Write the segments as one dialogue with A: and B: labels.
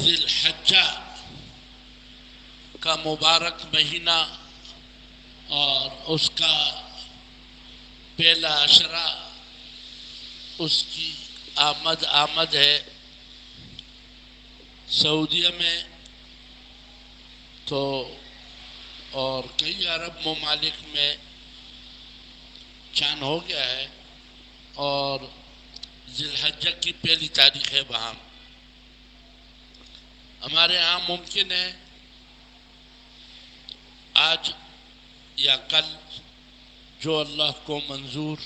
A: ذی الحجہ کا مبارک مہینہ اور اس کا پہلا عشرہ اس کی آمد ہے سعودیہ میں تو اور کئی عرب ممالک میں چاند ہو گیا ہے اور ذی الحجہ کی پہلی تاریخ ہے وہاں. ہمارے ہاں ممکن ہے آج یا کل جو اللہ کو منظور.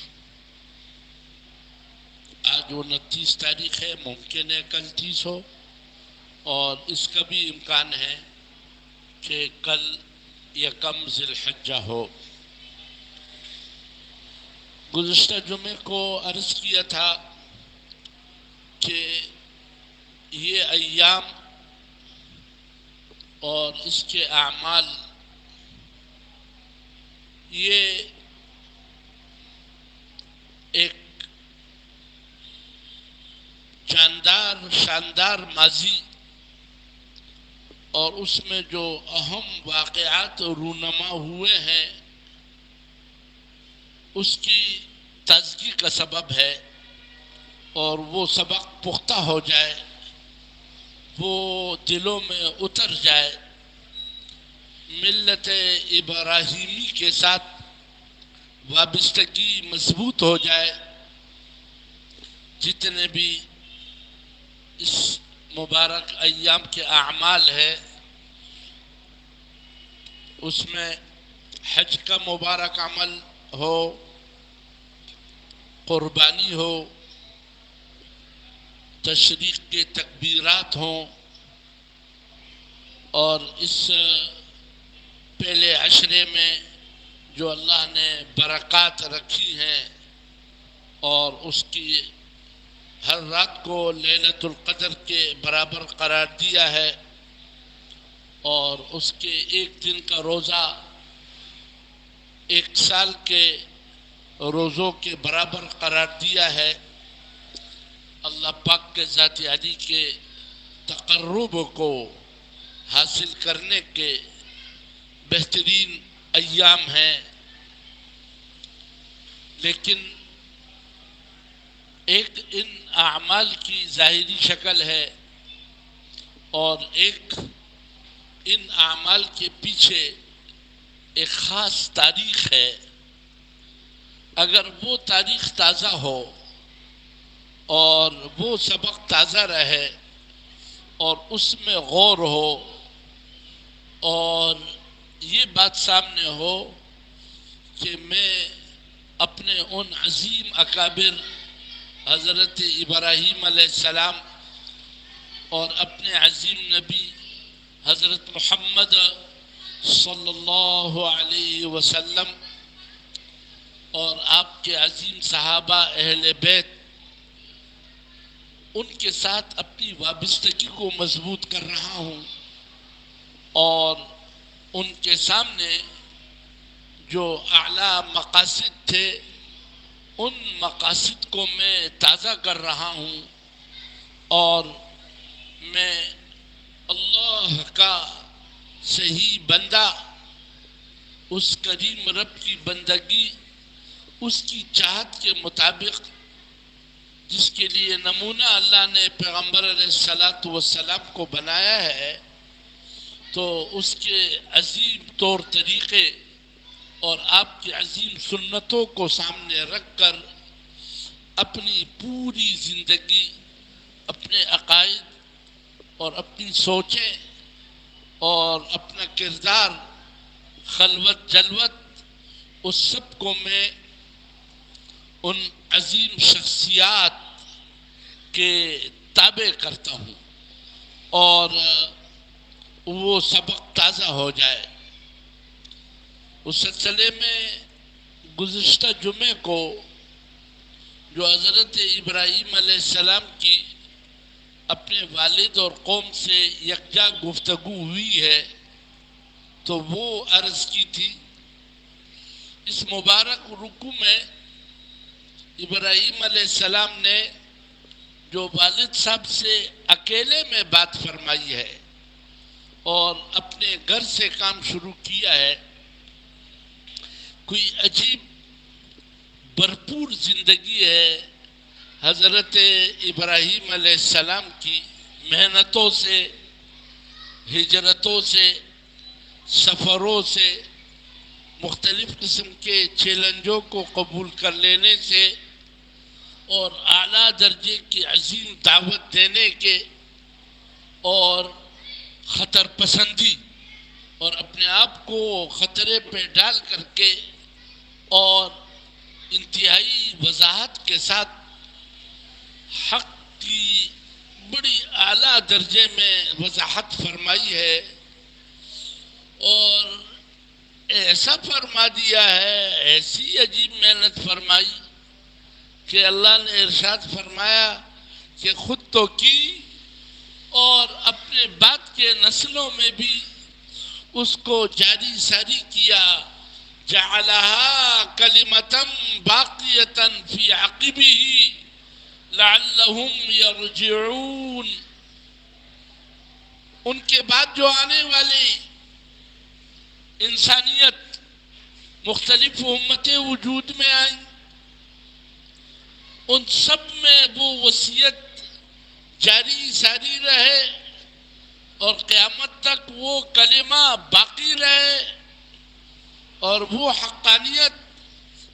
A: آج 29 تاریخ ہے، ممکن ہے کل 30 ہو اور اس کا بھی امکان ہے کہ کل یکم ذی الحجہ ہو. گزشتہ جمعے کو عرض کیا تھا کہ یہ ایام اور اس کے اعمال یہ ایک شاندار ماضی اور اس میں جو اہم واقعات رونما ہوئے ہیں اس کی تازگی کا سبب ہے اور وہ سبق پختہ ہو جائے، وہ دلوں میں اتر جائے، ملت ابراہیمی کے ساتھ وابستگی مضبوط ہو جائے. جتنے بھی اس مبارک ایام کے اعمال ہے اس میں حج کا مبارک عمل ہو، قربانی ہو، تشریق کے تکبیرات ہوں اور اس پہلے عشرے میں جو اللہ نے برکات رکھی ہیں اور اس کی ہر رات کو لیلۃ القدر کے برابر قرار دیا ہے اور اس کے ایک دن کا روزہ ایک سال کے روزوں کے برابر قرار دیا ہے. اللہ پاک کے ذات علی کے تقرب کو حاصل کرنے کے بہترین ایام ہیں. لیکن ایک ان اعمال کی ظاہری شکل ہے اور ایک ان اعمال کے پیچھے ایک خاص تاریخ ہے. اگر وہ تاریخ تازہ ہو اور وہ سبق تازہ رہے اور اس میں غور ہو اور یہ بات سامنے ہو کہ میں اپنے ان عظیم اکابر حضرت ابراہیم علیہ السلام اور اپنے عظیم نبی حضرت محمد صلی اللہ علیہ وسلم اور آپ کے عظیم صحابہ اہل بیت ان کے ساتھ اپنی وابستگی کو مضبوط کر رہا ہوں اور ان کے سامنے جو اعلیٰ مقاصد تھے ان مقاصد کو میں تازہ کر رہا ہوں اور میں اللہ کا صحیح بندہ، اس کریم رب کی بندگی اس کی چاہت کے مطابق جس کے لیے نمونہ اللہ نے پیغمبر علیہ الصلاۃ والسلام کو بنایا ہے، تو اس کے عظیم طور طریقے اور آپ کی عظیم سنتوں کو سامنے رکھ کر اپنی پوری زندگی، اپنے عقائد اور اپنی سوچیں اور اپنا کردار، خلوت جلوت، اس سب کو میں ان عظیم شخصیات کے تابع کرتا ہوں اور وہ سبق تازہ ہو جائے. اس سلسلے میں گزشتہ جمعے کو جو حضرت ابراہیم علیہ السلام کی اپنے والد اور قوم سے یکجا گفتگو ہوئی ہے تو وہ عرض کی تھی. اس مبارک رکوع میں ابراہیم علیہ السلام نے جو والد صاحب سے اکیلے میں بات فرمائی ہے اور اپنے گھر سے کام شروع کیا ہے، کوئی عجیب بھرپور زندگی ہے حضرت ابراہیم علیہ السلام کی، محنتوں سے، ہجرتوں سے، سفروں سے، مختلف قسم کے چیلنجوں کو قبول کر لینے سے اور اعلیٰ درجے کی عظیم دعوت دینے کے اور خطر پسندی اور اپنے آپ کو خطرے پہ ڈال کر کے اور انتہائی وضاحت کے ساتھ حق کی بڑی اعلیٰ درجے میں وضاحت فرمائی ہے، اور ایسا فرما دیا ہے، ایسی عجیب محنت فرمائی کہ اللہ نے ارشاد فرمایا کہ خود تو کی اور اپنے بعد کے نسلوں میں بھی اس کو جاری ساری کیا، جعلها کلمة باقیة فی عقبہ لعلہم یرجعون۔ ان کے بعد جو آنے والے انسانیت، مختلف امتیں وجود میں آئیں، ان سب میں وہ وصیت جاری ساری رہے اور قیامت تک وہ کلمہ باقی رہے، اور وہ حقانیت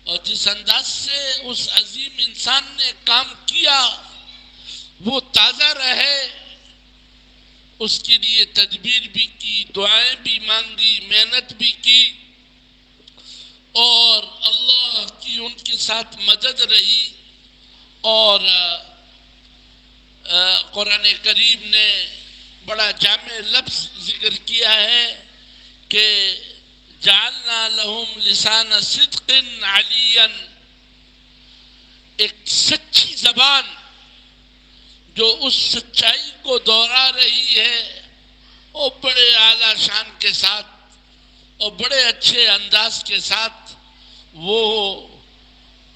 A: اور جس انداز سے اس عظیم انسان نے کام کیا وہ تازہ رہے۔ اس کے لیے تدبیر بھی کی، دعائیں بھی مانگی، محنت بھی کی، اور اللہ کی ان کے ساتھ مدد رہی۔ اور قرآن کریم نے بڑا جامع لفظ ذکر کیا ہے کہ جعلنا لہم لسان صدق علیا، ایک سچی زبان جو اس سچائی کو دوہرا رہی ہے، اور بڑے اعلیٰ شان کے ساتھ اور بڑے اچھے انداز کے ساتھ وہ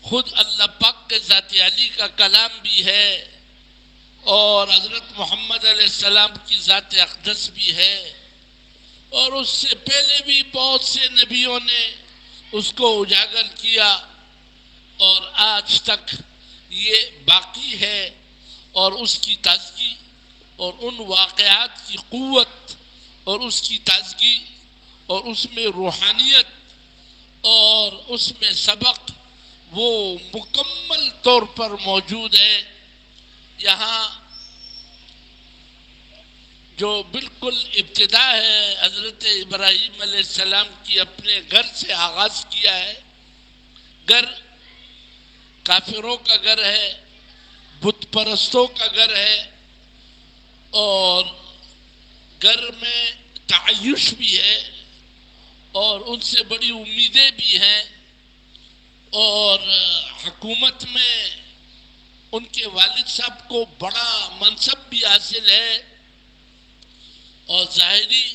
A: خود اللہ پاک کے ذات علی کا کلام بھی ہے اور حضرت محمد علیہ السلام کی ذات اقدس بھی ہے، اور اس سے پہلے بھی بہت سے نبیوں نے اس کو اجاگر کیا، اور آج تک یہ باقی ہے، اور اس کی تازگی اور ان واقعات کی قوت اور اس کی تازگی اور اس میں روحانیت اور اس میں سبق وہ مکمل طور پر موجود ہے۔ یہاں جو بالکل ابتدا ہے حضرت ابراہیم علیہ السلام کی اپنے گھر سے آغاز کیا ہے۔ گھر کافروں کا گھر ہے، بت پرستوں کا گھر ہے، اور گھر میں تعیش بھی ہے اور ان سے بڑی امیدیں بھی ہیں، اور حکومت میں ان کے والد صاحب کو بڑا منصب بھی حاصل ہے، اور ظاہری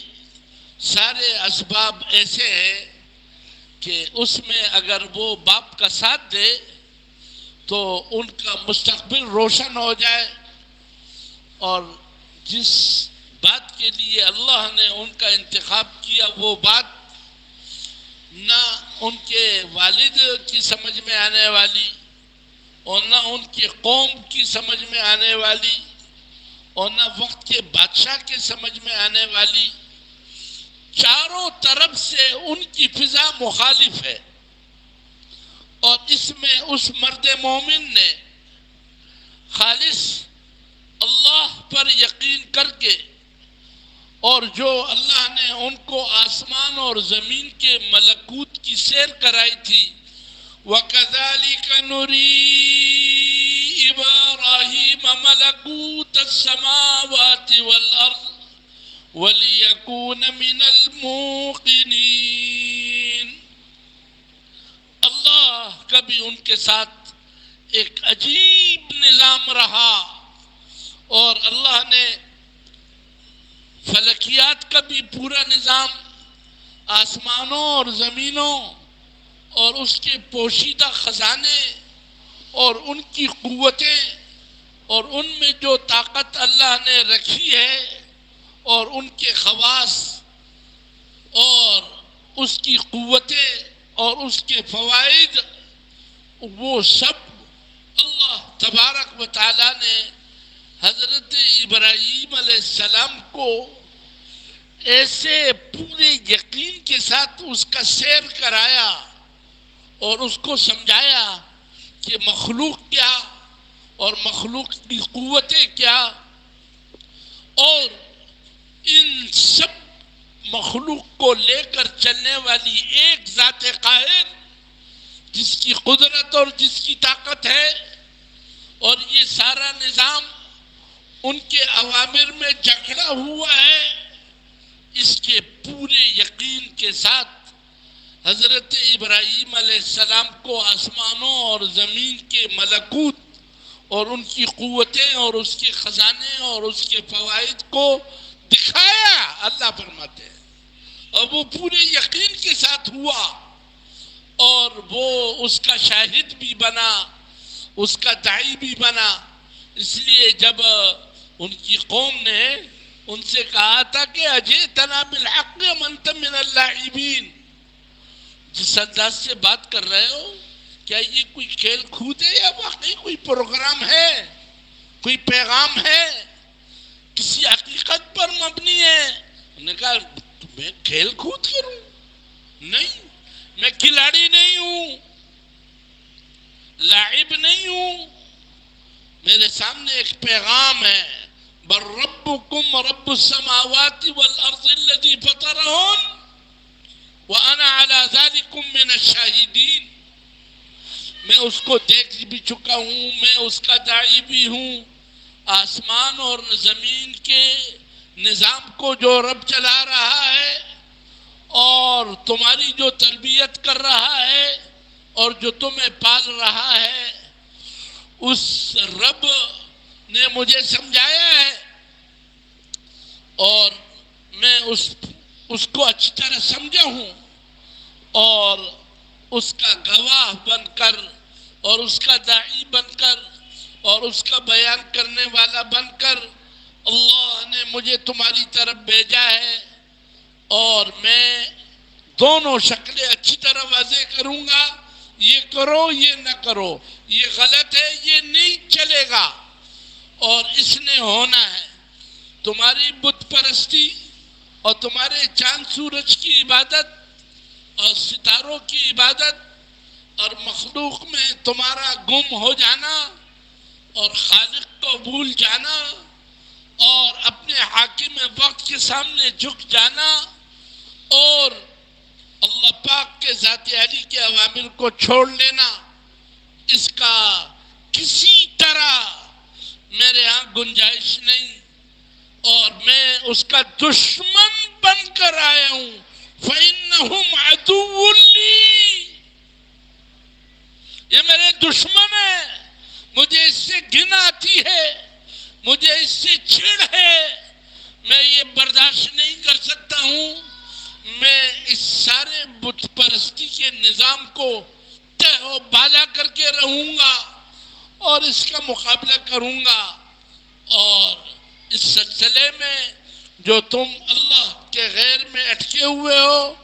A: سارے اسباب ایسے ہیں کہ اس میں اگر وہ باپ کا ساتھ دے تو ان کا مستقبل روشن ہو جائے، اور جس بات کے لیے اللہ نے ان کا انتخاب کیا وہ بات نہ ان کے والد کی سمجھ میں آنے والی اور نہ ان کی قوم کی سمجھ میں آنے والی اور نہ وقت کے بادشاہ کے سمجھ میں آنے والی، چاروں طرف سے ان کی فضا مخالف ہے، اور اس میں اس مرد مومن نے خالص اللہ پر یقین کر کے، اور جو اللہ نے ان کو آسمان اور زمین کے ملکوت کی سیر کرائی تھی، وَكَذَلِكَ نُرِي إِبْرَاهِيمَ مَلَكُوتَ السَّمَاوَاتِ وَالْأَرْضِ وَلِيَكُونَ مِنَ الْمُوقِنِينَ۔ اللہ کا بھی ان کے ساتھ ایک عجیب نظام رہا، اور اللہ نے فلکیات کا بھی پورا نظام، آسمانوں اور زمینوں اور اس کے پوشیدہ خزانے اور ان کی قوتیں اور ان میں جو طاقت اللہ نے رکھی ہے اور ان کے خواص اور اس کی قوتیں اور اس کے فوائد، وہ سب اللہ تبارک و تعالیٰ نے حضرت ابراہیم علیہ السلام کو ایسے پورے یقین کے ساتھ اس کا سیر کرایا اور اس کو سمجھایا کہ مخلوق کیا اور مخلوق کی قوتیں کیا، اور ان سب مخلوق کو لے کر چلنے والی ایک ذات قاہر جس کی قدرت اور جس کی طاقت ہے، اور یہ سارا نظام ان کے اوامر میں جکڑا ہوا ہے، اس کے پورے یقین کے ساتھ حضرت ابراہیم علیہ السلام کو آسمانوں اور زمین کے ملکوت اور ان کی قوتیں اور اس کے خزانے اور اس کے فوائد کو دکھایا، اللہ فرماتے ہیں، اور وہ پورے یقین کے ساتھ ہوا، اور وہ اس کا شاہد بھی بنا، اس کا داعی بھی بنا۔ اس لیے جب ان کی قوم نے ان سے کہا تھا کہ اجئتنا بالحق ام انت من اللاعبین، جس انداز سے بات کر رہے ہو، کیا یہ کوئی کھیل کود ہے یا واقعی کوئی پروگرام ہے، کوئی پیغام ہے، کسی حقیقت پر مبنی ہے؟ انہوں نے کہا میں کھیل کود کروں؟ نہیں، میں کھلاڑی نہیں ہوں، لاعب نہیں ہوں، میرے سامنے ایک پیغام ہے، بل ربکم رب السماوات والارض الذی فطرہن وانا علی ذلکم من الشاہدین۔ میں اس کو دیکھ بھی چکا ہوں، میں اس کا داعی بھی ہوں، آسمان اور زمین کے نظام کو جو رب چلا رہا ہے اور تمہاری جو تربیت کر رہا ہے اور جو تمہیں پال رہا ہے، اس رب نے مجھے سمجھایا ہے، اور میں اس کو اچھی طرح سمجھا ہوں، اور اس کا گواہ بن کر اور اس کا داعی بن کر اور اس کا بیان کرنے والا بن کر اللہ نے مجھے تمہاری طرف بھیجا ہے، اور میں دونوں شکلیں اچھی طرح واضح کروں گا، یہ کرو یہ نہ کرو، یہ غلط ہے یہ نہیں چلے گا، اور اس نے ہونا ہے۔ تمہاری بت پرستی اور تمہارے چاند سورج کی عبادت اور ستاروں کی عبادت اور مخلوق میں تمہارا گم ہو جانا اور خالق کو بھول جانا اور اپنے حاکم وقت کے سامنے جھک جانا اور اللہ پاک کے ذات علی کے اوامر کو چھوڑ لینا، اس کا کسی طرح میرے ہاں گنجائش نہیں، اور میں اس کا دشمن بن کر آیا ہوں۔ فَإِنَّهُمْ عَدُوٌّ لِّي، یہ میرے دشمن ہیں، مجھے اس سے گھن آتی ہے، مجھے اس سے چڑ ہے، میں یہ برداشت نہیں کر سکتا ہوں، میں اس سارے بت پرستی کے نظام کو تہ و بالا کر کے رہوں گا اور اس کا مقابلہ کروں گا۔ اور اس سلسلے میں جو تم اللہ کے غیر میں اٹکے ہوئے ہو،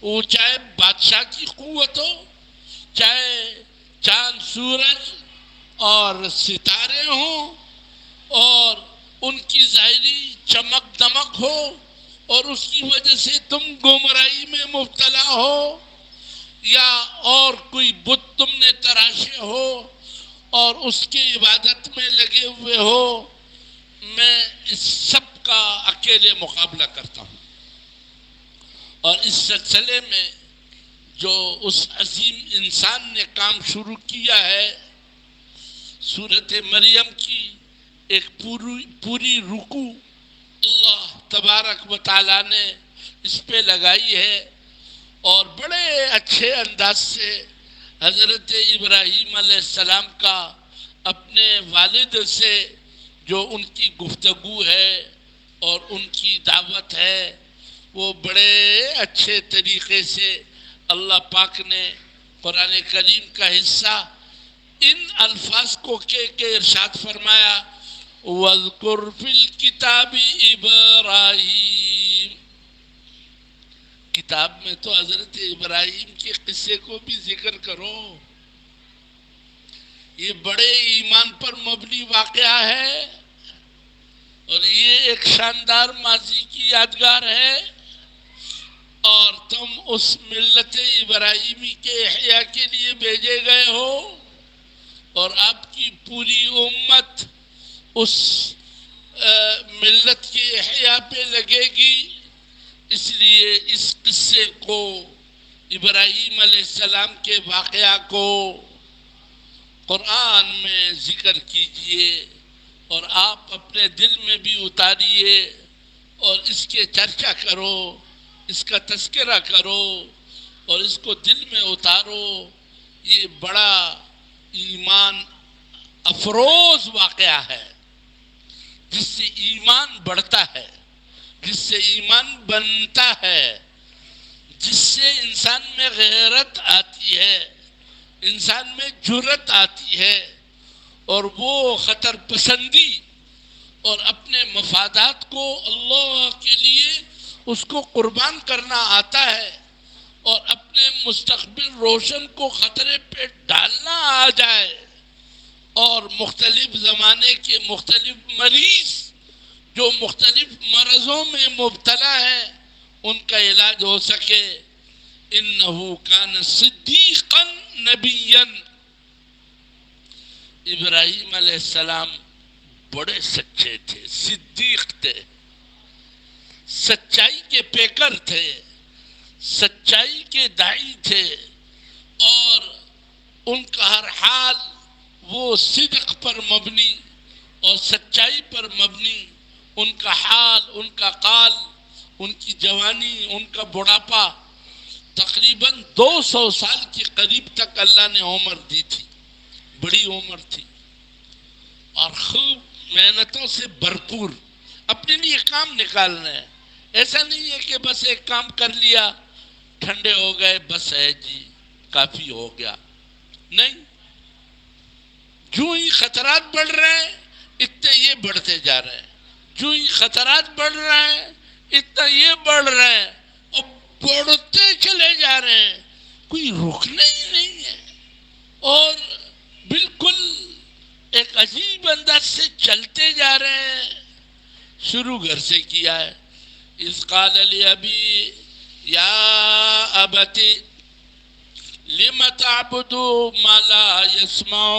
A: وہ چاہے بادشاہ کی قوت ہو، چاہے چاند سورج اور ستارے ہوں اور ان کی ظاہری چمک دمک ہو اور اس کی وجہ سے تم گمراہی میں مبتلا ہو، یا اور کوئی بت تم نے تراشے ہو اور اس کی عبادت میں لگے ہوئے ہو، میں اس سب کا اکیلے مقابلہ کرتا ہوں۔ اور اس سلسلے میں جو اس عظیم انسان نے کام شروع کیا ہے، سورۃ مریم کی ایک پوری رکوع اللہ تبارک و تعالیٰ نے اس پہ لگائی ہے، اور بڑے اچھے انداز سے حضرت ابراہیم علیہ السلام کا اپنے والد سے جو ان کی گفتگو ہے اور ان کی دعوت ہے، وہ بڑے اچھے طریقے سے اللہ پاک نے قرآن کریم کا حصہ ان الفاظ کو کہ ارشاد فرمایا وَاذْكُرْ فِي الْكِتَابِ إِبْرَاہِیم، کتاب میں تو حضرت ابراہیم کے قصے کو بھی ذکر کرو. یہ بڑے ایمان پر مبنی واقعہ ہے اور یہ ایک شاندار ماضی کی یادگار ہے، اور تم اس ملت ابراہیمی کے احیاء کے لیے بھیجے گئے ہو، اور آپ کی پوری امت اس ملت کے احیاء پہ لگے گی. اس لیے اس قصے کو، ابراہیم علیہ السلام کے واقعہ کو قرآن میں ذکر کیجئے اور آپ اپنے دل میں بھی اتاریے اور اس کے چرچا کرو، اس کا تذکرہ کرو اور اس کو دل میں اتارو. یہ بڑا ایمان افروز واقعہ ہے جس سے ایمان بڑھتا ہے، جس سے ایمان بنتا ہے، جس سے انسان میں غیرت آتی ہے، انسان میں جرأت آتی ہے، اور وہ خطر پسندی اور اپنے مفادات کو اللہ کے لیے اس کو قربان کرنا آتا ہے، اور اپنے مستقبل روشن کو خطرے پہ ڈالنا آ جائے، اور مختلف زمانے کے مختلف مریض جو مختلف مرضوں میں مبتلا ہے ان کا علاج ہو سکے. انہو کان صدیقا نبیا، ابراہیم علیہ السلام بڑے سچے تھے، صدیق تھے، سچائی کے پیکر تھے، سچائی کے داعی تھے، اور ان کا ہر حال وہ صدق پر مبنی اور سچائی پر مبنی. ان کا حال، ان کا قال، ان کی جوانی، ان کا بڑھاپا، تقریباً 200 سال کے قریب تک اللہ نے عمر دی تھی، بڑی عمر تھی، اور خوب محنتوں سے بھرپور اپنے لیے کام نکالنا ہے. ایسا نہیں ہے کہ بس ایک کام کر لیا، ٹھنڈے ہو گئے، بس ہے جی کافی ہو گیا. نہیں، جو ہی خطرات بڑھ رہے ہیں اتنے یہ بڑھتے جا رہے ہیں، جو ہی خطرات بڑھ رہے ہیں اتنا یہ بڑھ رہے ہیں، اور بڑھتے چلے جا رہے ہیں، کوئی رکنا ہی نہیں ہے، اور بالکل ایک عجیب انداز سے چلتے جا رہے ہیں. شروع گھر سے کیا ہے. اذ قال لأبی یا ابت لم تعبد ما لا يسمع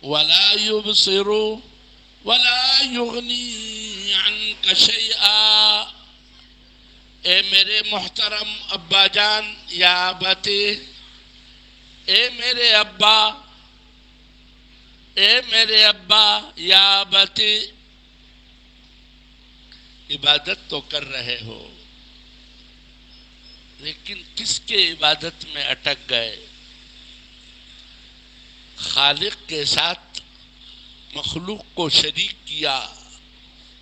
A: ولا يبصر ولا يغني عنك شيئا. اے میرے محترم ابا جان، یا ابتی، اے میرے ابا، اے میرے ابا، یا ابتی، عبادت تو کر رہے ہو لیکن کس کے عبادت میں اٹک گئے؟ خالق کے ساتھ مخلوق کو شریک کیا،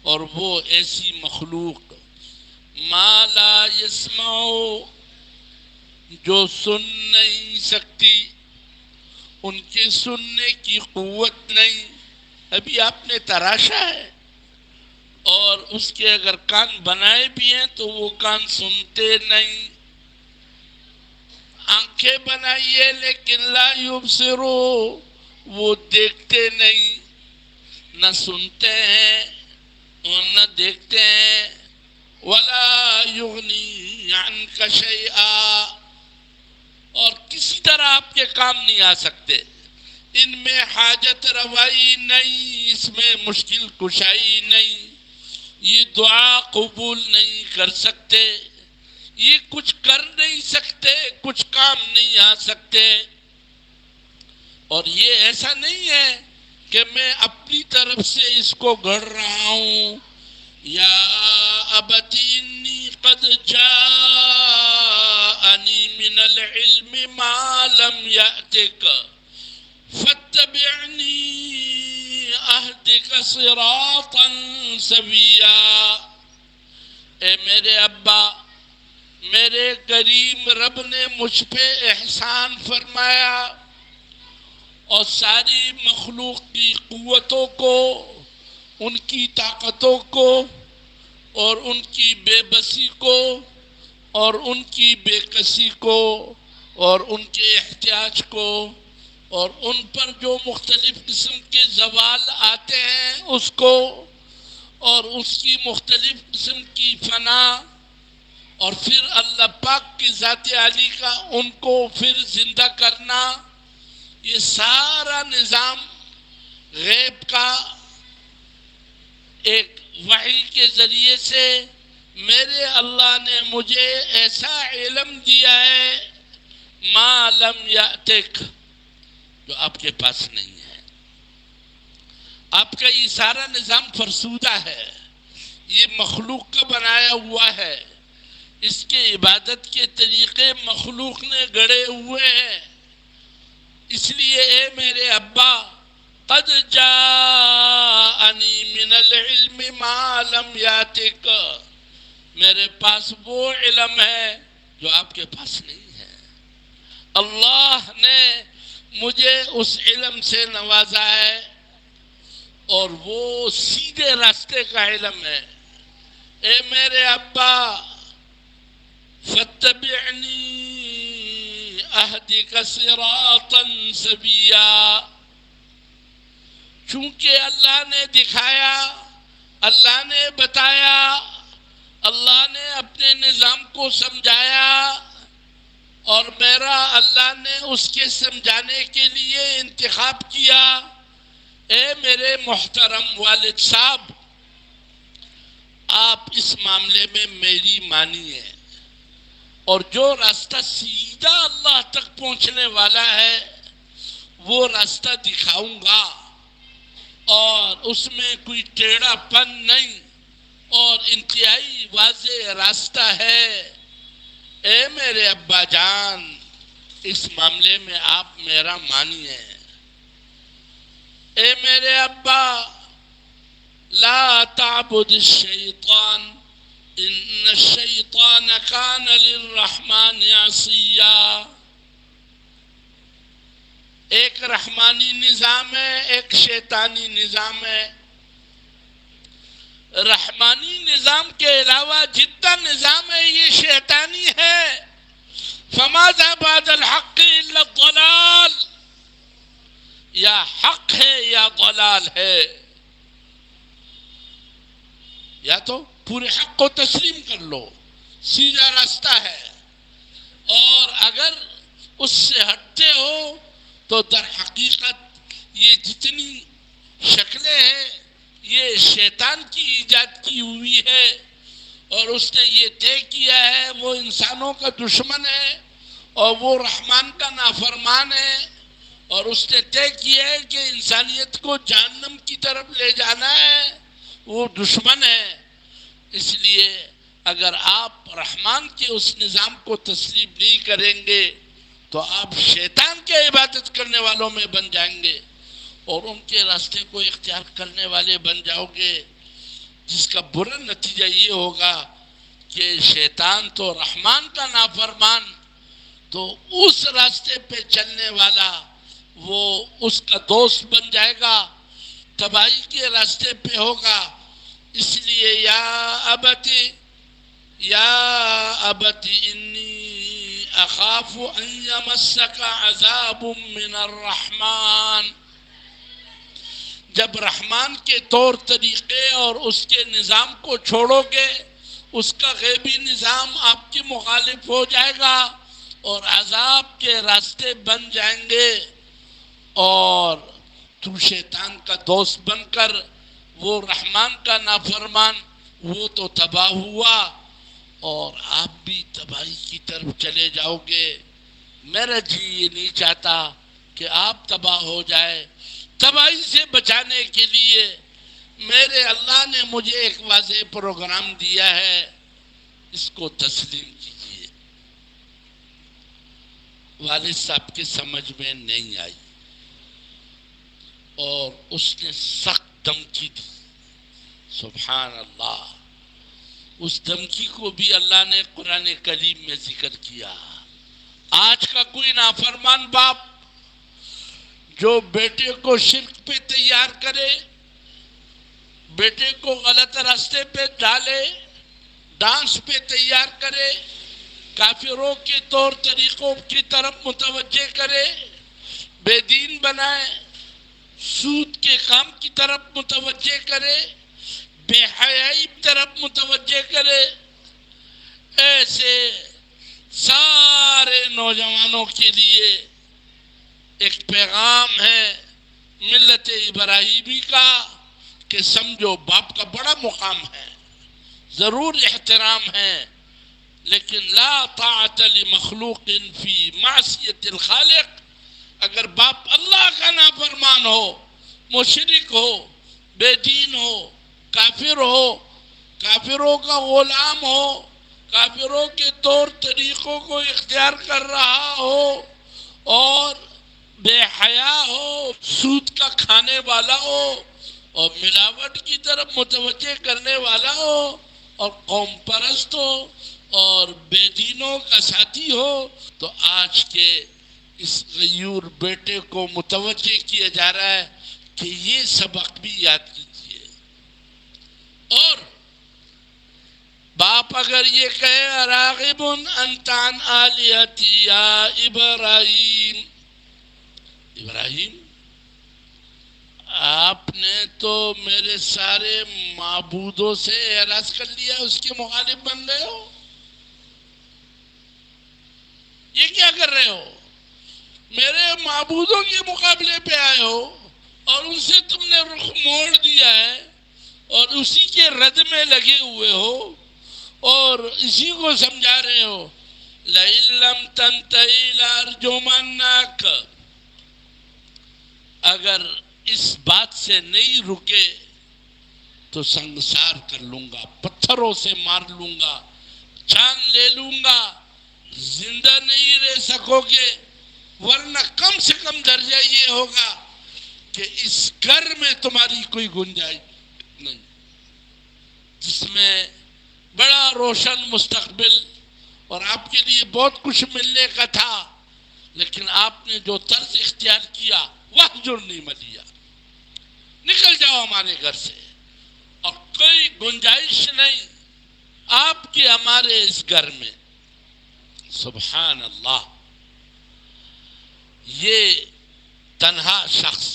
A: اور وہ ایسی مخلوق ما لا یسمع، جو سن نہیں سکتی، ان کے سننے کی قوت نہیں. ابھی آپ نے تراشا ہے، اور اس کے اگر کان بنائے بھی ہیں تو وہ کان سنتے نہیں. آنکھیں بنائیے لیکن لا یبصرو، وہ دیکھتے نہیں، نہ سنتے ہیں اور نہ دیکھتے ہیں. ولا یغنی عنک شیئا، اور کسی طرح آپ کے کام نہیں آ سکتے. ان میں حاجت روائی نہیں، اس میں مشکل کشائی نہیں، یہ دعا قبول نہیں کر سکتے، یہ کچھ کر نہیں سکتے، کچھ کام نہیں آ سکتے. اور یہ ایسا نہیں ہے کہ میں اپنی طرف سے اس کو گھڑ رہا ہوں. یا ابتی انی قد جاءنی من العلم ما لم یأتک فاتبعنی اہدک صراطا سویا. اے میرے ابا، میرے کریم رب نے مجھ پہ احسان فرمایا اور ساری مخلوق کی قوتوں کو ان کی طاقتوں کو اور ان کی بے بسی کو اور ان کی بے کسی کو اور ان کے احتیاج کو اور ان پر جو مختلف قسم کے زوال آتے ہیں اس کو اور اس کی مختلف قسم کی فنا اور پھر اللہ پاک کی ذات عالی کا ان کو پھر زندہ کرنا، یہ سارا نظام غیب کا ایک وحی کے ذریعے سے میرے اللہ نے مجھے ایسا علم دیا ہے ما لم یأتک، جو آپ کے پاس نہیں ہے۔ آپ کا یہ سارا نظام فرسودہ ہے، یہ مخلوق کا بنایا ہوا ہے، اس کے عبادت کے طریقے مخلوق نے گڑے ہوئے ہیں۔ اس لیے اے میرے ابا، قد جاءنی من العلم ما لم یاتک، میرے پاس وہ علم ہے جو آپ کے پاس نہیں ہے۔ اللہ نے مجھے اس علم سے نوازا ہے اور وہ سیدھے راستے کا علم ہے۔ اے میرے ابا، فاتبعنی اہدک صراطا سویا، چونکہ اللہ نے دکھایا، اللہ نے بتایا، اللہ نے اپنے نظام کو سمجھایا اور میرا اللہ نے اس کے سمجھانے کے لیے انتخاب کیا۔ اے میرے محترم والد صاحب، آپ اس معاملے میں میری مانیے، اور جو راستہ سیدھا اللہ تک پہنچنے والا ہے وہ راستہ دکھاؤں گا، اور اس میں کوئی ٹیڑھا پن نہیں اور انتہائی واضح راستہ ہے۔ اے میرے ابا جان، اس معاملے میں آپ میرا مانیے۔ اے میرے ابا، لا تعبد الشیطان ان الشیطان کان للرحمن عصیا، ایک رحمانی نظام ہے، ایک شیطانی نظام ہے۔ رحمانی نظام کے علاوہ جتنا نظام ہے یہ شیطانی ہے۔ فماذا بعد الحق الا الضلال، یا حق ہے یا ضلال ہے، یا تو پورے حق کو تسلیم کر لو، سیدھا راستہ ہے، اور اگر اس سے ہٹتے ہو تو در حقیقت یہ جتنی شکلیں ہیں یہ شیطان کی ایجاد کی ہوئی ہے، اور اس نے یہ طے کیا ہے وہ انسانوں کا دشمن ہے اور وہ رحمان کا نافرمان ہے، اور اس نے طے کیا ہے کہ انسانیت کو جہنم کی طرف لے جانا ہے، وہ دشمن ہے۔ اس لیے اگر آپ رحمان کے اس نظام کو تسلیم نہیں کریں گے تو آپ شیطان کے عبادت کرنے والوں میں بن جائیں گے اور ان کے راستے کو اختیار کرنے والے بن جاؤ گے، جس کا برا نتیجہ یہ ہوگا کہ شیطان تو رحمان کا نافرمان، تو اس راستے پہ چلنے والا وہ اس کا دوست بن جائے گا، تباہی کے راستے پہ ہوگا۔ اس لیے یا ابتی انی اخاف ان یمسک عذاب من الرحمن، جب رحمان کے طور طریقے اور اس کے نظام کو چھوڑو گے، اس کا غیبی نظام آپ کی مخالف ہو جائے گا اور عذاب کے راستے بن جائیں گے، اور تو شیطان کا دوست بن کر وہ رحمان کا نافرمان وہ تو تباہ ہوا اور آپ بھی تباہی کی طرف چلے جاؤ گے۔ میرا جی یہ نہیں چاہتا کہ آپ تباہ ہو جائے۔ تباہی سے بچانے کے لیے میرے اللہ نے مجھے ایک واضح پروگرام دیا ہے، اس کو تسلیم کیجیے۔ والد صاحب کے سمجھ میں نہیں آئی اور اس نے سخت دھمکی دی۔ سبحان اللہ، اس دھمکی کو بھی اللہ نے قرآن کریم میں ذکر کیا۔ آج کا کوئی نافرمان باپ جو بیٹے کو شرک پہ تیار کرے، بیٹے کو غلط راستے پہ ڈالے، ڈانس پہ تیار کرے، کافروں کے طور طریقوں کی طرف متوجہ کرے، بے دین بنائے، سود کے کام کی طرف متوجہ کرے، بے حیائی کی طرف متوجہ کرے، ایسے سارے نوجوانوں کے لیے ایک پیغام ہے ملت ابراہیمی کا کہ سمجھو باپ کا بڑا مقام ہے، ضرور احترام ہے، لیکن لا طاعت لمخلوق فی معصیت الخالق. اگر باپ اللہ کا نافرمان ہو، مشرک ہو، بے دین ہو، کافر ہو، کافروں کا غلام ہو، کافروں کے طور طریقوں کو اختیار کر رہا ہو، اور بے حیا ہو، سود کا کھانے والا ہو، اور ملاوٹ کی طرف متوجہ کرنے والا ہو، اور قوم پرست ہو، اور بے دینوں کا ساتھی ہو، تو آج کے اس غیور بیٹے کو متوجہ کیا جا رہا ہے کہ یہ سبق بھی یاد کیجیے. اور باپ اگر یہ کہے راغب انت عن آلہتی یا ابراہیم، ابراہیم آپ نے تو میرے سارے معبودوں سے اعراض کر لیا، اس کے مخالف بن گئے ہو، یہ کیا کر رہے ہو؟ میرے معبودوں کے مقابلے پہ آئے ہو اور ان سے تم نے رخ موڑ دیا ہے اور اسی کے رد میں لگے ہوئے ہو اور اسی کو سمجھا رہے ہو. لَإِن لَّمْ تَنْتَهِ لَأَرْجُمَنَّكَ، اگر اس بات سے نہیں رکے تو سنگسار کر لوں گا، پتھروں سے مار لوں گا، جان لے لوں گا، زندہ نہیں رہ سکو گے. ورنہ کم سے کم درجہ یہ ہوگا کہ اس گھر میں تمہاری کوئی گنجائش نہیں، جس میں بڑا روشن مستقبل اور آپ کے لیے بہت کچھ ملنے کا تھا، لیکن آپ نے جو طرز اختیار کیا وَاهْجُرْنِي مَلِيًّا، نکل جاؤ ہمارے گھر سے، اور کوئی گنجائش نہیں آپ کی ہمارے اس گھر میں. سبحان اللہ. یہ تنہا شخص،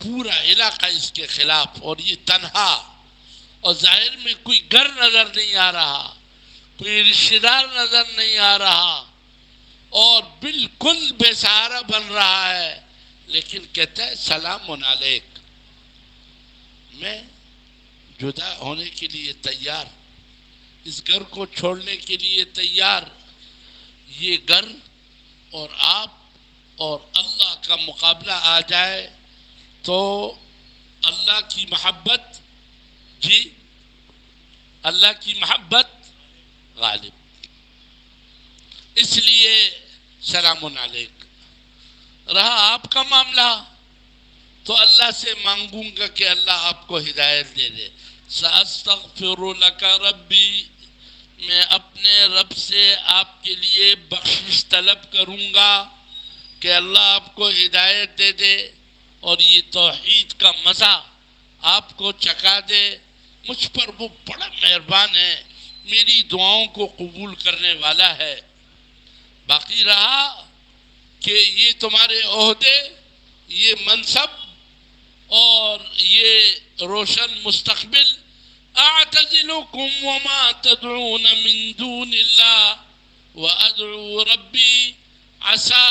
A: پورا علاقہ اس کے خلاف، اور یہ تنہا، اور ظاہر میں کوئی گھر نظر نہیں آ رہا، کوئی رشتہ دار نظر نہیں آ رہا، اور بالکل بے سہارا بن رہا ہے، لیکن کہتا ہے سلام علیک، میں جدا ہونے کے لیے تیار، اس گھر کو چھوڑنے کے لیے تیار. یہ گھر اور آپ اور اللہ کا مقابلہ آ جائے تو اللہ کی محبت، جی اللہ کی محبت غالب. اس لیے سلام علیک. رہا آپ کا معاملہ تو اللہ سے مانگوں گا کہ اللہ آپ کو ہدایت دے دے. سأستغفر لک ربی، میں اپنے رب سے آپ کے لیے بخشش طلب کروں گا کہ اللہ آپ کو ہدایت دے دے اور یہ توحید کا مزہ آپ کو چکھا دے. مجھ پر وہ بڑا مہربان ہے، میری دعاؤں کو قبول کرنے والا ہے. باقی رہا کہ یہ تمہارے عہدے، یہ منصب اور یہ روشن مستقبل، اعتزلکم وما تدعون من دون اللہ وادعو ربی عسى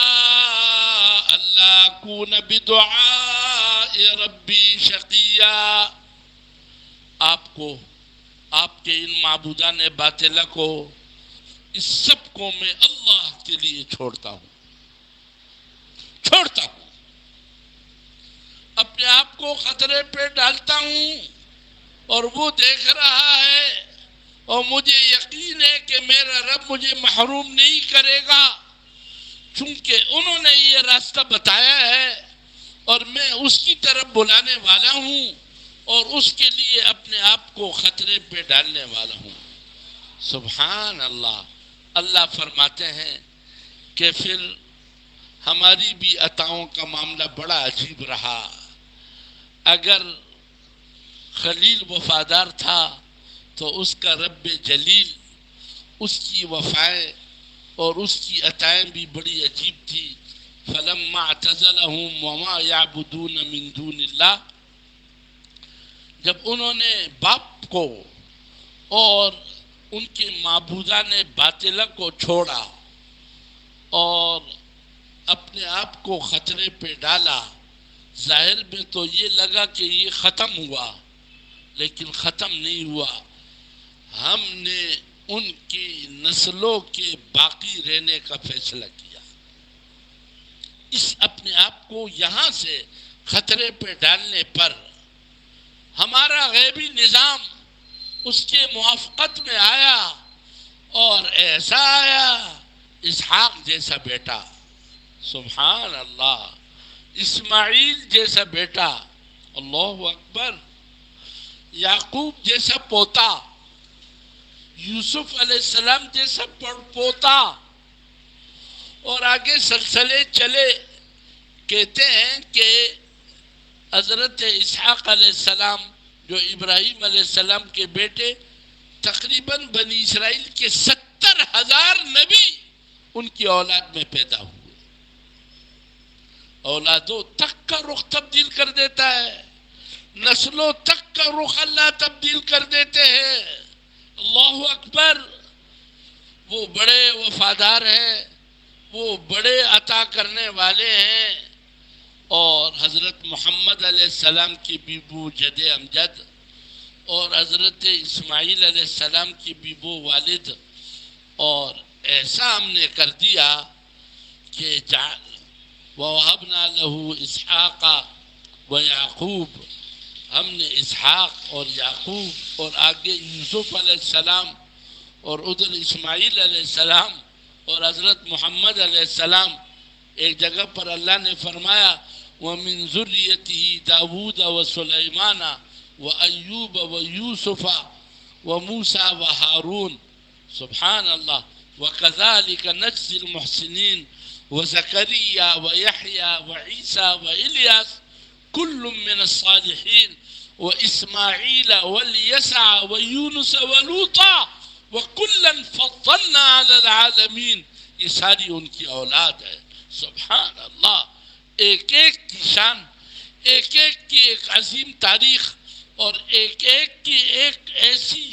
A: الا اکون بدعاء ربی شقیا. آپ کو، آپ کے ان معبودان باطلہ کو، اس سب کو میں اللہ کے لیے چھوڑتا ہوں، اپنے آپ کو خطرے پہ ڈالتا ہوں، اور وہ دیکھ رہا ہے، اور مجھے یقین ہے کہ میرا رب مجھے محروم نہیں کرے گا، چونکہ انہوں نے یہ راستہ بتایا ہے اور میں اس کی طرف بلانے والا ہوں اور اس کے لیے اپنے آپ کو خطرے پہ ڈالنے والا ہوں. سبحان اللہ. اللہ فرماتے ہیں کہ پھر ہماری بھی عطاؤں کا معاملہ بڑا عجیب رہا. اگر خلیل وفادار تھا تو اس کا رب جلیل اس کی وفائیں اور اس کی عطائیں بھی بڑی عجیب تھی. فلما اعتزلهم وما يعبدون من دون اللہ، جب انہوں نے باپ کو اور ان کے معبودان باطلہ کو چھوڑا اور اپنے آپ کو خطرے پہ ڈالا، ظاہر میں تو یہ لگا کہ یہ ختم ہوا، لیکن ختم نہیں ہوا. ہم نے ان کی نسلوں کے باقی رہنے کا فیصلہ کیا. اس اپنے آپ کو یہاں سے خطرے پہ ڈالنے پر ہمارا غیبی نظام اس کے موافقت میں آیا، اور ایسا آیا اسحاق جیسا بیٹا، سبحان اللہ، اسماعیل جیسا بیٹا، اللہ اکبر، یعقوب جیسا پوتا، یوسف علیہ السلام جیسا پوتا، اور آگے سلسلے چلے. کہتے ہیں کہ حضرت اسحاق علیہ السلام جو ابراہیم علیہ السلام کے بیٹے، تقریباً بنی اسرائیل کے 70,000 نبی ان کی اولاد میں پیدا ہوئے. اولادوں تک کا رخ تبدیل کر دیتا ہے، نسلوں تک کا رخ اللہ تبدیل کر دیتے ہیں. اللہ اکبر. وہ بڑے وفادار ہیں، وہ بڑے عطا کرنے والے ہیں. اور حضرت محمد علیہ السلام کی بیبو جد امجد اور حضرت اسماعیل علیہ السلام کی بیبو والد. اور ایسا ہم نے کر دیا کہ وَوَهَبْنَا لَهُ إِسْحَاقَ وَيَعْقُوبَ، ہم نے اسحاق اور یعقوب اور آگے یوسف علیہ السلام اور ادھر اسماعیل علیہ السلام اور حضرت محمد علیہ السلام. ایک جگہ پر اللہ نے فرمایا وَمِن ذُرِّيَّتِهِ داود وسلیمان وأیوب ویوسف وموسیٰ وہارون. سبحان اللہ. وَكَذَلِكَ نَجْزِي الْمُحْسِنِينَ وزكريا ويحيى وعيسى وإلياس كل من الصالحين وإسماعيل واليسع ويونس ولوطا وكلا فضلنا على العالمين. یہ ساری ان کی اولاد ہے. سبحان اللہ. ایک ایک کی شان، ایک ایک کی ایک عظیم تاریخ، اور ایک ایک کی ایک ایسی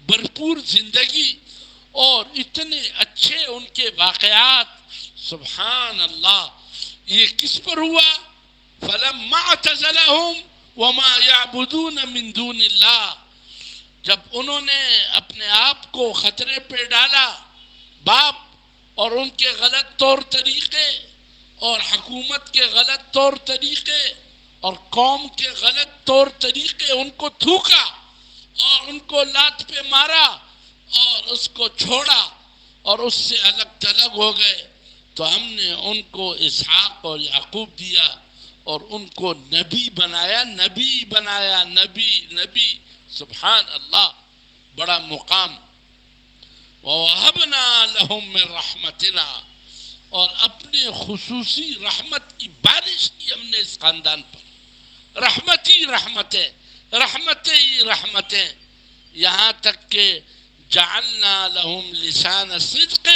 A: بھرپور زندگی، اور اتنے اچھے ان کے واقعات. سبحان اللہ. یہ کس پر ہوا؟ فَلَمَّا اعْتَزَلَهُمْ وَمَا يَعْبُدُونَ مِن دُونِ اللَّهِ، جب انہوں نے اپنے آپ کو خطرے پہ ڈالا، باپ اور ان کے غلط طور طریقے اور حکومت کے غلط طور طریقے اور قوم کے غلط طور طریقے، ان کو تھوکا اور ان کو لات پہ مارا اور اس کو چھوڑا اور اس سے الگ تھلگ ہو گئے، تو ہم نے ان کو اسحاق اور یعقوب دیا اور ان کو نبی بنایا، نبی بنایا، نبی. سبحان اللہ. بڑا مقام. وَوَهَبْنَا لَهُم مِّن رَحْمَتِنَا، اور اپنے خصوصی رحمت کی بارش کی ہم نے اس خاندان پر. رحمت ہی رحمتیں، رحمتیں ہی رحمتیں، یہاں تک کہ جعلنا لہم لسان صدق.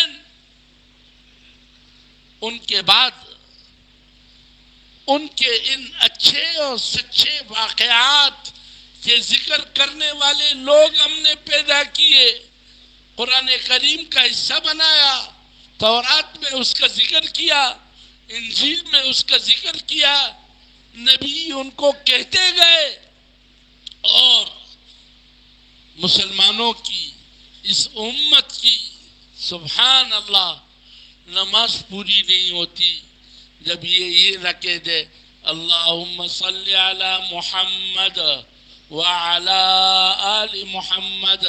A: ان کے بعد ان کے ان اچھے اور سچے واقعات کے ذکر کرنے والے لوگ ہم نے پیدا کیے، قرآن کریم کا حصہ بنایا، تورات میں اس کا ذکر کیا، انجیل میں اس کا ذکر کیا، نبی ان کو کہتے گئے. اور مسلمانوں کی اس امت کی، سبحان اللہ، نماز پوری نہیں ہوتی جب یہ نہ کہہ دے اللہم صلی علی محمد وعلی آل محمد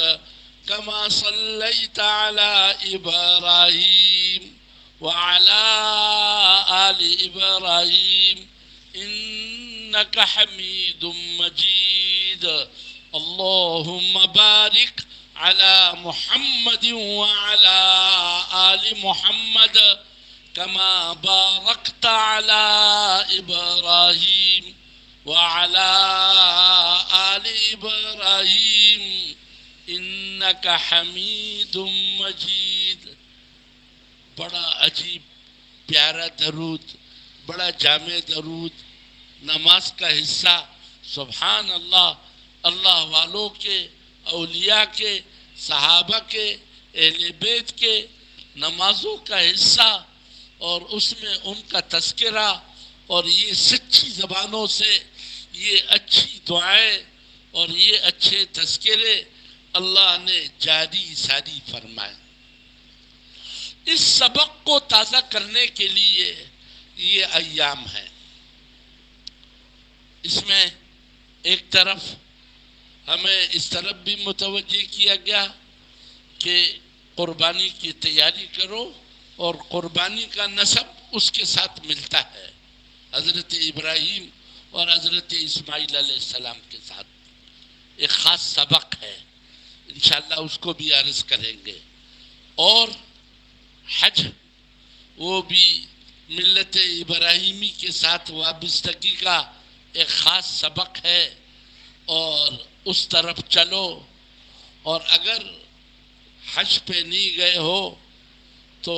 A: کما صلیت علی ابراہیم وعلی آل ابراہیم انک حمید مجید. اللہم بارک على محمد وعلى آل محمد كما باركت على إبراهيم وعلى آل إبراهيم إنك حميد مجيد. بڑا عجیب پیارا درود، بڑا جامع درود، نماز کا حصہ. سبحان اللہ. اللہ والوں کے، اولیاء کے، صحابہ کے، اہل بیت کے نمازوں کا حصہ، اور اس میں ان کا تذکرہ، اور یہ سچی زبانوں سے یہ اچھی دعائیں اور یہ اچھے تذکرے اللہ نے جاری ساری فرمائے. اس سبق کو تازہ کرنے کے لیے یہ ایام ہے. اس میں ایک طرف ہمیں اس طرف بھی متوجہ کیا گیا کہ قربانی کی تیاری کرو، اور قربانی کا نسب اس کے ساتھ ملتا ہے، حضرت ابراہیم اور حضرت اسماعیل علیہ السلام کے ساتھ. ایک خاص سبق ہے، انشاءاللہ اس کو بھی عرض کریں گے. اور حج، وہ بھی ملت ابراہیمی کے ساتھ وابستگی کا ایک خاص سبق ہے، اور اس طرف چلو. اور اگر حج پہ نہیں گئے ہو تو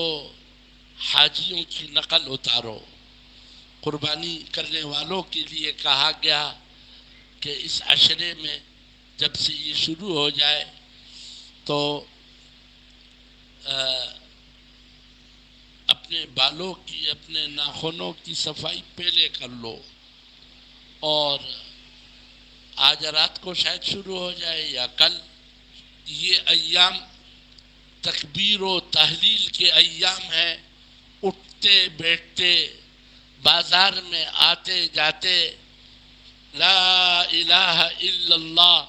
A: حاجیوں کی نقل اتارو. قربانی کرنے والوں کے لیے کہا گیا کہ اس عشرے میں جب سے یہ شروع ہو جائے تو اپنے بالوں کی، اپنے ناخنوں کی صفائی پہلے کر لو. اور آج رات کو شاید شروع ہو جائے یا کل. یہ ایام تکبیر و تحلیل کے ایام ہیں. اٹھتے بیٹھتے، بازار میں آتے جاتے، لا الہ الا اللہ،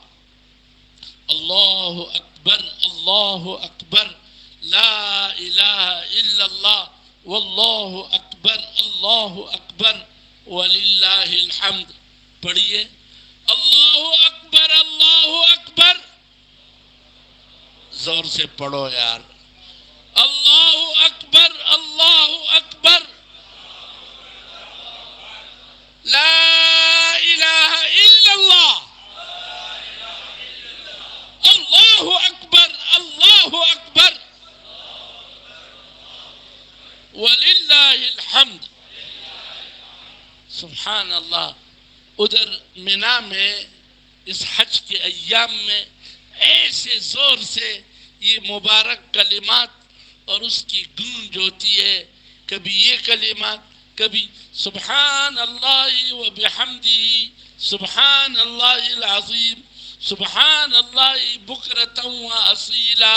A: اللہ اکبر، اللہ اکبر، لا الہ الا اللہ، واللہ اکبر، اللہ اکبر، وللہ الحمد. پڑھیے اللہ اکبر، اللہ اکبر. زور سے پڑھو یار. اللہ اکبر، اللہ اکبر، لا الہ الا اللہ، اللہ اکبر، اللہ اکبر، وللہ الحمد. سبحان اللہ. ادھر منا میں اس حج کے ایام میں ایسے زور سے یہ مبارک کلمات اور اس کی گونج ہوتی ہے. کبھی یہ کلمات، کبھی سبحان اللہ و بحمدہ، سبحان اللہ العظیم، سبحان اللہ بکرۃ و اصیلا،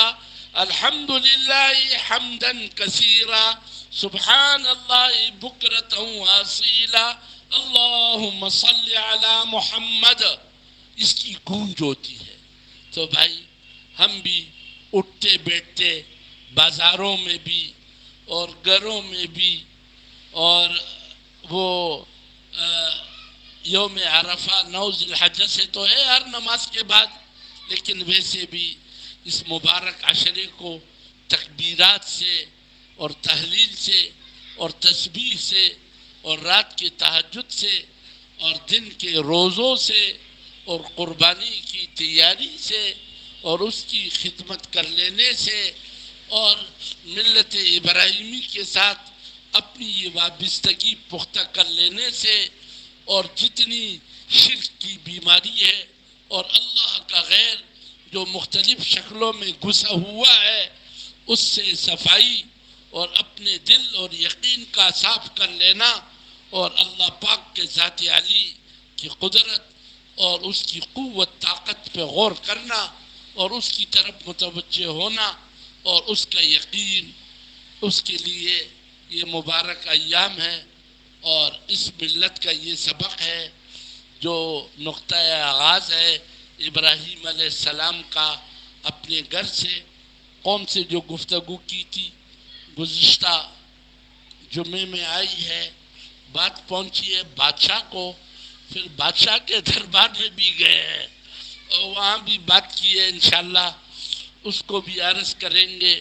A: الحمد للہ حمدا کثیرا، سبحان اللہ بکرۃ و اصیلا، اللہم صلی علی محمد. اس کی گونج ہوتی ہے. تو بھائی ہم بھی اٹھتے بیٹھتے، بازاروں میں بھی اور گھروں میں بھی، اور وہ یوم عرفہ 9 ذی الحجہ سے تو ہے ہر نماز کے بعد، لیکن ویسے بھی اس مبارک عشرے کو تکبیرات سے اور تحلیل سے اور تسبیح سے اور رات کے تہجد سے اور دن کے روزوں سے اور قربانی کی تیاری سے اور اس کی خدمت کر لینے سے اور ملت ابراہیمی کے ساتھ اپنی یہ وابستگی پختہ کر لینے سے، اور جتنی شرک کی بیماری ہے اور اللہ کا غیر جو مختلف شکلوں میں گھسا ہوا ہے، اس سے صفائی اور اپنے دل اور یقین کا صاف کر لینا، اور اللہ پاک کے ذات علی کی قدرت اور اس کی قوت طاقت پہ غور کرنا اور اس کی طرف متوجہ ہونا اور اس کا یقین، اس کے لیے یہ مبارک ایام ہے. اور اس ملت کا یہ سبق ہے جو نقطہ آغاز ہے ابراہیم علیہ السلام کا اپنے گھر سے. قوم سے جو گفتگو کی تھی گزشتہ جمعے میں آئی ہے، بات پہنچی ہے بادشاہ کو، پھر بادشاہ کے دربار میں بھی گئے ہیں اور وہاں بھی بات کی ہے. انشاءاللہ اس کو بھی عرض کریں گے.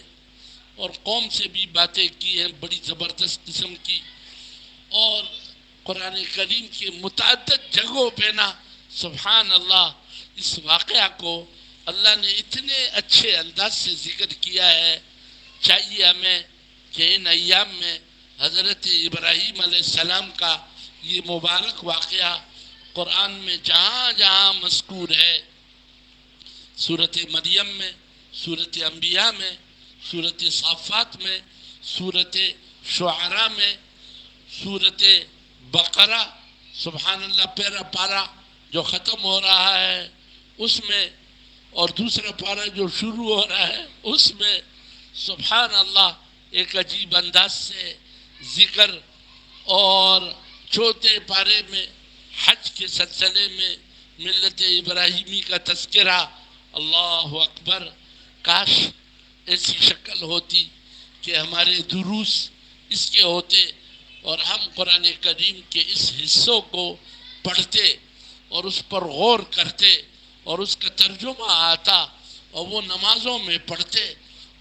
A: اور قوم سے بھی باتیں کی ہیں بڑی زبردست قسم کی. اور قرآن کریم کی متعدد جگہوں پہ نا سبحان اللہ اس واقعہ کو اللہ نے اتنے اچھے انداز سے ذکر کیا ہے. چاہیے ہمیں کہ ان ایام میں حضرت ابراہیم علیہ السلام کا یہ مبارک واقعہ قرآن میں جہاں جہاں مذکور ہے، سورۃ مریم میں، سورۃ انبیاء میں، سورۃ صافات میں، سورۃ شعراء میں، سورۃ بقرہ، سبحان اللہ پہلا پارہ جو ختم ہو رہا ہے اس میں، اور دوسرا پارہ جو شروع ہو رہا ہے اس میں، سبحان اللہ ایک عجیب انداز سے ذکر. اور چوتھے پارے میں حج کے سلسلے میں ملت ابراہیمی کا تذکرہ. اللہ اکبر، کاش ایسی شکل ہوتی کہ ہمارے دروس اس کے ہوتے اور ہم قرآن کریم کے اس حصوں کو پڑھتے اور اس پر غور کرتے اور اس کا ترجمہ آتا اور وہ نمازوں میں پڑھتے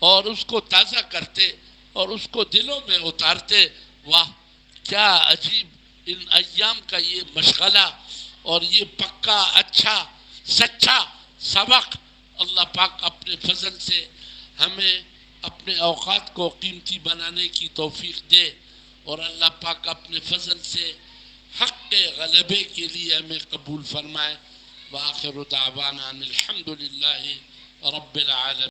A: اور اس کو تازہ کرتے اور اس کو دلوں میں اتارتے. واہ کیا عجیب ان ایام کا یہ مشغلہ اور یہ پکا اچھا سچا سبق. اللہ پاک اپنے فضل سے ہمیں اپنے اوقات کو قیمتی بنانے کی توفیق دے اور اللہ پاک اپنے فضل سے حق کے غلبے کے لیے ہمیں قبول فرمائے. وآخر دعوانا الحمد للہ رب العالمین.